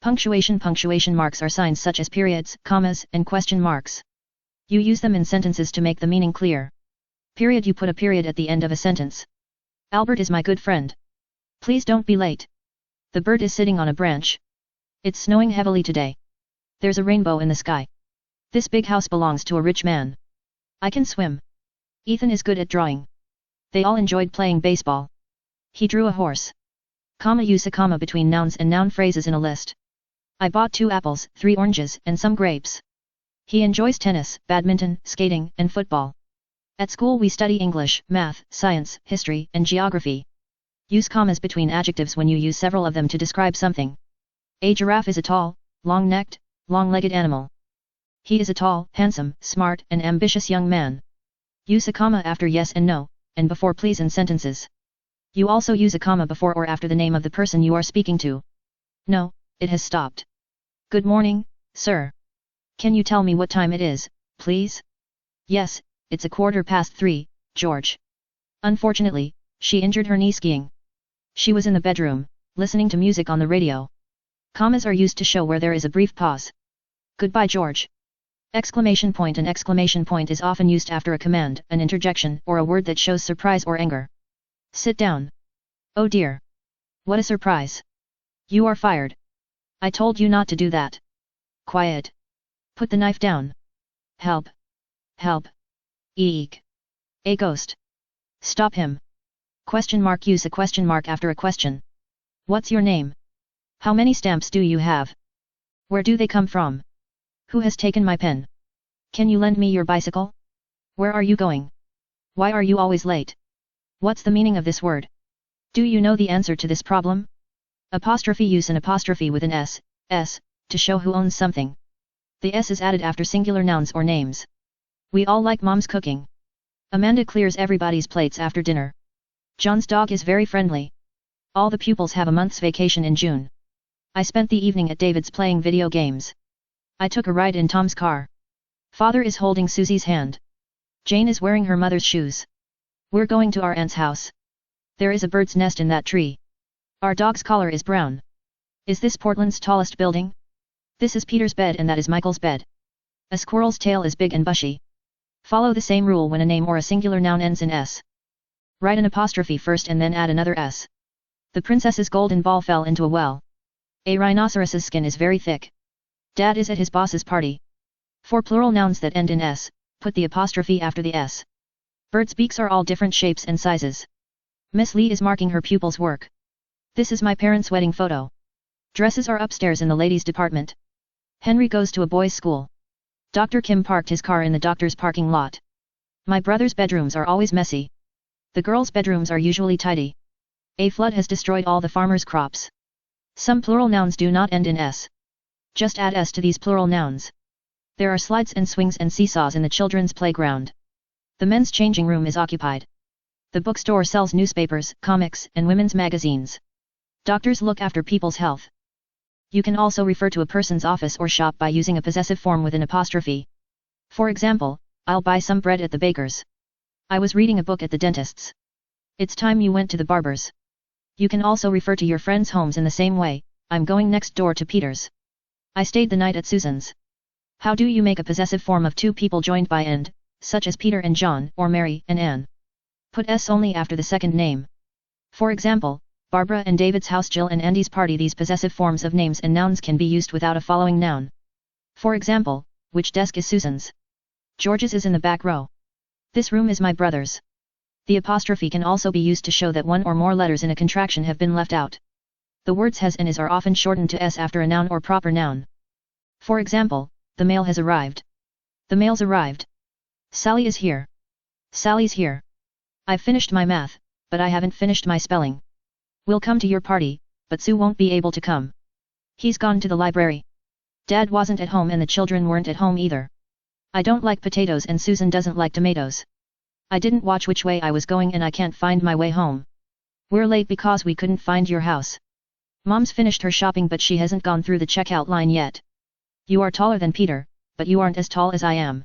Punctuation marks are signs such as periods, commas, and question marks. You use them in sentences to make the meaning clear. Period. You put a period at the end of a sentence. Albert is my good friend. Please don't be late. The bird is sitting on a branch. It's snowing heavily today. There's a rainbow in the sky. This big house belongs to a rich man. I can swim. Ethan is good at drawing. They all enjoyed playing baseball. He drew a horse. Comma. Use a comma between nouns and noun phrases in a list. I bought 2 apples, 3 oranges, and some grapes. He enjoys tennis, badminton, skating, and football. At school we study English, math, science, history, and geography. Use commas between adjectives when you use several of them to describe something. A giraffe is a tall, long-necked, long-legged animal. He is a tall, handsome, smart, and ambitious young man. Use a comma after yes and no, and before please in sentences. You also use a comma before or after the name of the person you are speaking to. No, it has stopped. Good morning, sir. Can you tell me what time it is, please? Yes, it's 3:15, George. Unfortunately, she injured her knee skiing. She was in the bedroom, listening to music on the radio. Commas are used to show where there is a brief pause. Goodbye, George. Exclamation point. An exclamation point is often used after a command, an interjection, or a word that shows surprise or anger. Sit down. Oh dear. What a surprise. You are fired. I told you not to do that. Quiet. Put the knife down. Help. Help. Eek. A ghost. Stop him. Question mark. Use a question mark after a question. What's your name? How many stamps do you have? Where do they come from? Who has taken my pen? Can you lend me your bicycle? Where are you going? Why are you always late? What's the meaning of this word? Do you know the answer to this problem? Apostrophe. Use an apostrophe with an s, to show who owns something. The s is added after singular nouns or names. We all like mom's cooking. Amanda clears everybody's plates after dinner. John's dog is very friendly. All the pupils have a month's vacation in June. I spent the evening at David's playing video games. I took a ride in Tom's car. Father is holding Susie's hand. Jane is wearing her mother's shoes. We're going to our aunt's house. There is a bird's nest in that tree. Our dog's collar is brown. Is this Portland's tallest building? This is Peter's bed and that is Michael's bed. A squirrel's tail is big and bushy. Follow the same rule when a name or a singular noun ends in s. Write an apostrophe first and then add another s. The princess's golden ball fell into a well. A rhinoceros's skin is very thick. Dad is at his boss's party. For plural nouns that end in s, put the apostrophe after the s. Birds' beaks are all different shapes and sizes. Miss Lee is marking her pupils' work. This is my parents' wedding photo. Dresses are upstairs in the ladies' department. Henry goes to a boys' school. Dr. Kim parked his car in the doctor's parking lot. My brother's bedrooms are always messy. The girls' bedrooms are usually tidy. A flood has destroyed all the farmers' crops. Some plural nouns do not end in s. Just add s to these plural nouns. There are slides and swings and seesaws in the children's playground. The men's changing room is occupied. The bookstore sells newspapers, comics, and women's magazines. Doctors look after people's health. You can also refer to a person's office or shop by using a possessive form with an apostrophe. For example, I'll buy some bread at the baker's. I was reading a book at the dentist's. It's time you went to the barber's. You can also refer to your friends' homes in the same way. I'm going next door to Peter's. I stayed the night at Susan's. How do you make a possessive form of 2 people joined by and, such as Peter and John, or Mary and Anne? Put s only after the second name. For example, Barbara and David's house, Jill and Andy's party. These possessive forms of names and nouns can be used without a following noun. For example, which desk is Susan's? George's is in the back row. This room is my brother's. The apostrophe can also be used to show that one or more letters in a contraction have been left out. The words has and is are often shortened to s after a noun or proper noun. For example, the mail has arrived. The mail's arrived. Sally is here. Sally's here. I've finished my math, but I haven't finished my spelling. We'll come to your party, but Sue won't be able to come. He's gone to the library. Dad wasn't at home and the children weren't at home either. I don't like potatoes and Susan doesn't like tomatoes. I didn't watch which way I was going and I can't find my way home. We're late because we couldn't find your house. Mom's finished her shopping but she hasn't gone through the checkout line yet. You are taller than Peter, but you aren't as tall as I am.